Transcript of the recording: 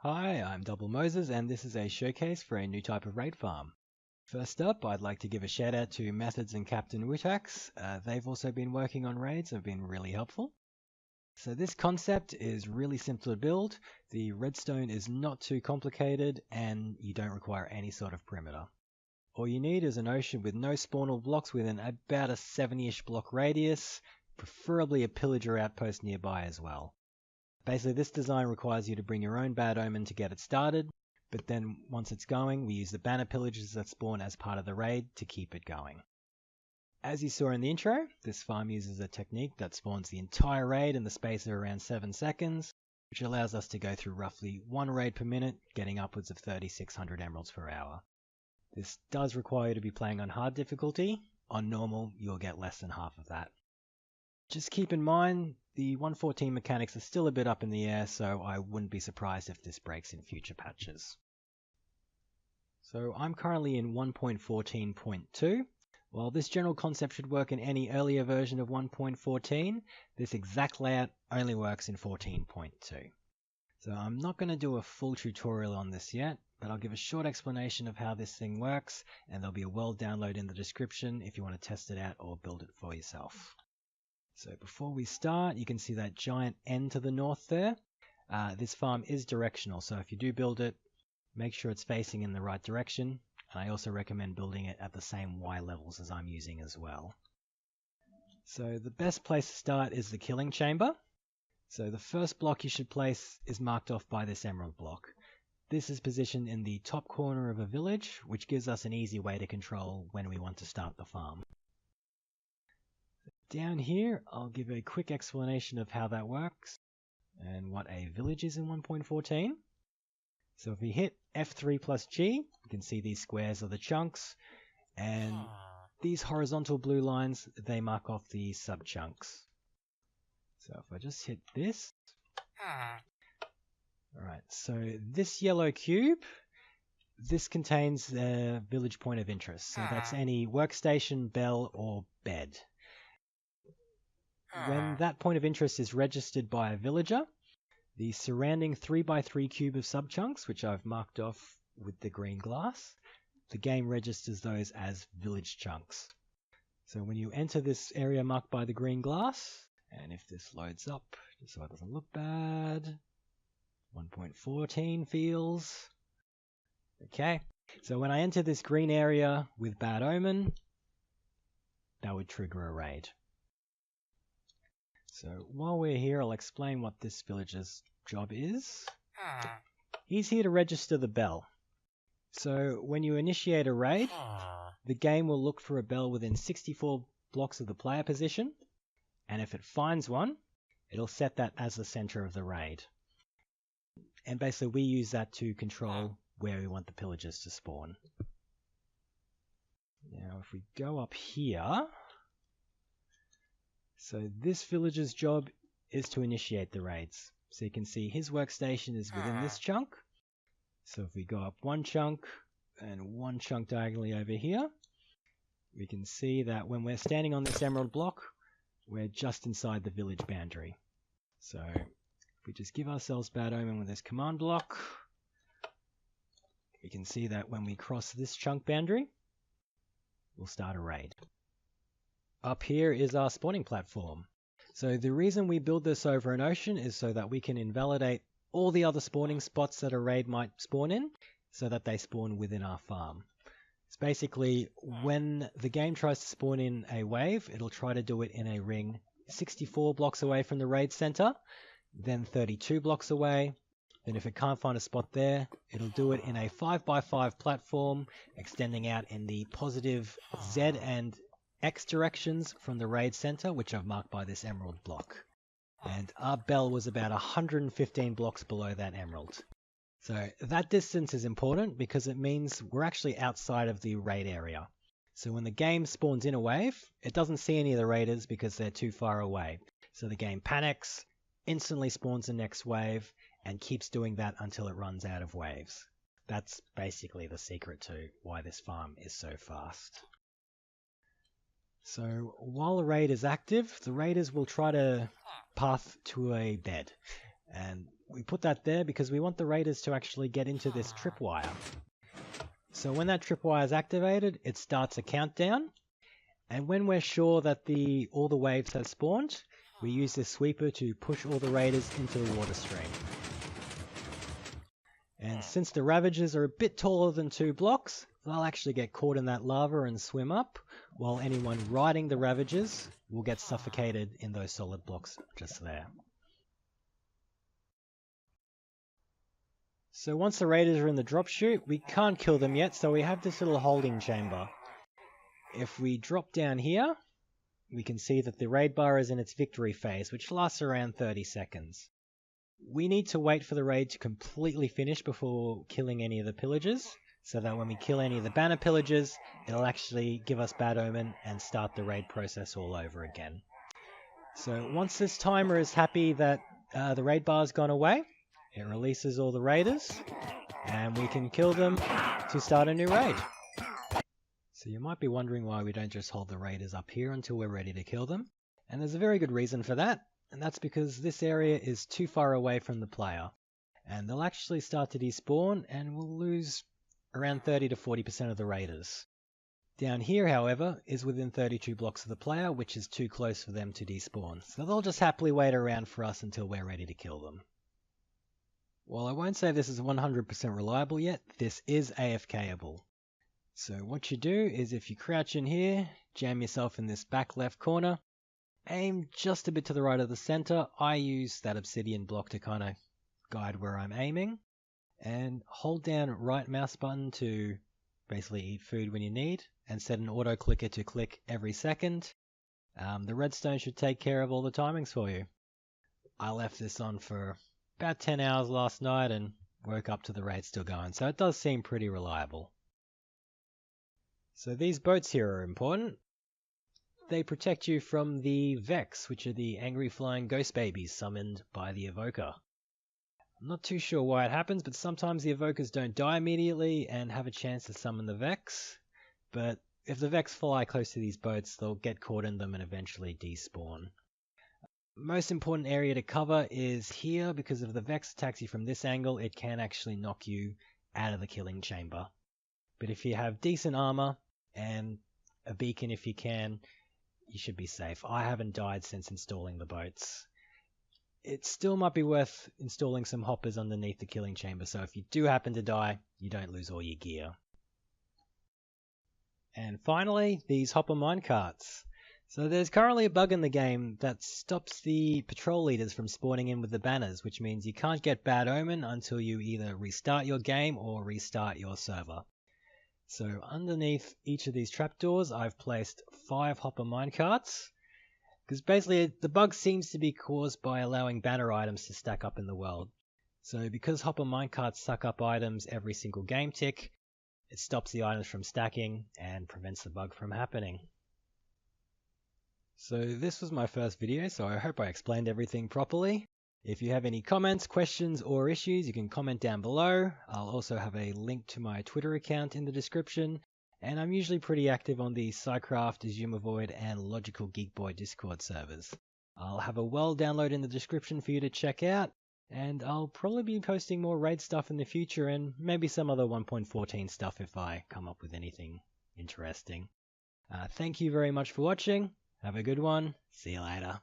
Hi, I'm Double Moses and this is a showcase for a new type of raid farm. First up, I'd like to give a shout out to Methods and Captain Witax. They've also been working on raids and have been really helpful. So this concept is really simple to build, the redstone is not too complicated and you don't require any sort of perimeter. All you need is an ocean with no spawnable blocks within about a 70-ish block radius, preferably a pillager outpost nearby as well. Basically, this design requires you to bring your own bad omen to get it started, but then once it's going, we use the banner pillagers that spawn as part of the raid to keep it going. As you saw in the intro, this farm uses a technique that spawns the entire raid in the space of around 7 seconds, which allows us to go through roughly 1 raid per minute, getting upwards of 3600 emeralds per hour. This does require you to be playing on hard difficulty. On normal, you'll get less than half of that. Just keep in mind, the 1.14 mechanics are still a bit up in the air, so I wouldn't be surprised if this breaks in future patches. So I'm currently in 1.14.2. While this general concept should work in any earlier version of 1.14, this exact layout only works in 14.2. So I'm not going to do a full tutorial on this yet, but I'll give a short explanation of how this thing works, and there'll be a world download in the description if you want to test it out or build it for yourself. So before we start, you can see that giant N to the north there. This farm is directional, so if you do build it, make sure it's facing in the right direction. And I also recommend building it at the same Y levels as I'm using as well. So the best place to start is the killing chamber. So the first block you should place is marked off by this emerald block. This is positioned in the top corner of a village, which gives us an easy way to control when we want to start the farm. Down here, I'll give a quick explanation of how that works and what a village is in 1.14. So if we hit F3 plus G, you can see these squares are the chunks, and these horizontal blue lines, they mark off the sub-chunks. So if I just hit this, alright, so this yellow cube, this contains the village point of interest. So that's any workstation, bell, or bed. When that point of interest is registered by a villager, the surrounding 3x3 cube of subchunks, which I've marked off with the green glass, the game registers those as village chunks. So when you enter this area marked by the green glass, and if this loads up, just so it doesn't look bad, 1.14 feels. Okay, so when I enter this green area with bad omen, that would trigger a raid. So while we're here, I'll explain what this villager's job is. He's here to register the bell. So when you initiate a raid, the game will look for a bell within 64 blocks of the player position, and if it finds one, it'll set that as the center of the raid. And basically we use that to control where we want the pillagers to spawn. Now if we go up here, so this villager's job is to initiate the raids. So you can see his workstation is within this chunk. So if we go up 1 chunk and 1 chunk diagonally over here, we can see that when we're standing on this emerald block, we're just inside the village boundary. So if we just give ourselves bad omen with this command block, we can see that when we cross this chunk boundary, we'll start a raid. Up here is our spawning platform. So the reason we build this over an ocean is so that we can invalidate all the other spawning spots that a raid might spawn in, so that they spawn within our farm. It's basically when the game tries to spawn in a wave, it'll try to do it in a ring 64 blocks away from the raid center, then 32 blocks away. Then if it can't find a spot there, it'll do it in a 5x5 platform, extending out in the positive Z and X directions from the raid center, which I've marked by this emerald block. And our bell was about 115 blocks below that emerald. So that distance is important because it means we're actually outside of the raid area. So when the game spawns in a wave, it doesn't see any of the raiders because they're too far away. So the game panics, instantly spawns the next wave, and keeps doing that until it runs out of waves. That's basically the secret to why this farm is so fast. So while the raid is active, the raiders will try to path to a bed. And We put that there because we want the raiders to actually get into this tripwire. So when that tripwire is activated, it starts a countdown. And when we're sure that all the waves have spawned, we use this sweeper to push all the raiders into the water stream. And since the Ravagers are a bit taller than 2 blocks, they'll actually get caught in that lava and swim up, while anyone riding the Ravagers will get suffocated in those solid blocks just there. So once the raiders are in the drop chute, we can't kill them yet, so we have this little holding chamber. If we drop down here, we can see that the raid bar is in its victory phase, which lasts around 30 seconds. We need to wait for the raid to completely finish before killing any of the pillagers, so that when we kill any of the banner pillagers, it'll actually give us bad omen and start the raid process all over again. So once this timer is happy that the raid bar's gone away, it releases all the raiders, and we can kill them to start a new raid. So you might be wondering why we don't just hold the raiders up here until we're ready to kill them, and there's a very good reason for that. And that's because this area is too far away from the player, and they'll actually start to despawn and we'll lose around 30 to 40% of the raiders. Down here, however, is within 32 blocks of the player, which is too close for them to despawn, so they'll just happily wait around for us until we're ready to kill them. While I won't say this is 100% reliable yet, this is AFKable. So what you do is if you crouch in here, jam yourself in this back left corner, aim just a bit to the right of the center. I use that obsidian block to kind of guide where I'm aiming. And hold down right mouse button to basically eat food when you need. And set an auto clicker to click every second. The redstone should take care of all the timings for you. I left this on for about 10 hours last night and woke up to the raid still going. So it does seem pretty reliable. So these boats here are important. They protect you from the Vex, which are the angry flying ghost babies summoned by the Evoker. I'm not too sure why it happens, but sometimes the Evokers don't die immediately and have a chance to summon the Vex. But if the Vex fly close to these boats, they'll get caught in them and eventually despawn. Most important area to cover is here, because if the Vex attacks you from this angle, it can actually knock you out of the killing chamber. But if you have decent armor and a beacon if you can, you should be safe. I haven't died since installing the boats. It still might be worth installing some hoppers underneath the killing chamber, so if you do happen to die, you don't lose all your gear. And finally, these hopper minecarts. So there's currently a bug in the game that stops the patrol leaders from spawning in with the banners, which means you can't get bad omen until you either restart your game or restart your server. So underneath each of these trapdoors, I've placed 5 hopper minecarts, because basically the bug seems to be caused by allowing banner items to stack up in the world. So because hopper minecarts suck up items every single game tick, it stops the items from stacking and prevents the bug from happening. So this was my first video, so I hope I explained everything properly. If you have any comments, questions, or issues, you can comment down below. I'll also have a link to my Twitter account in the description, and I'm usually pretty active on the Psycraft, Azumovoid, and Logical Geek Boy Discord servers. I'll have a world download in the description for you to check out, and I'll probably be posting more raid stuff in the future, and maybe some other 1.14 stuff if I come up with anything interesting. Thank you very much for watching. Have a good one. See you later.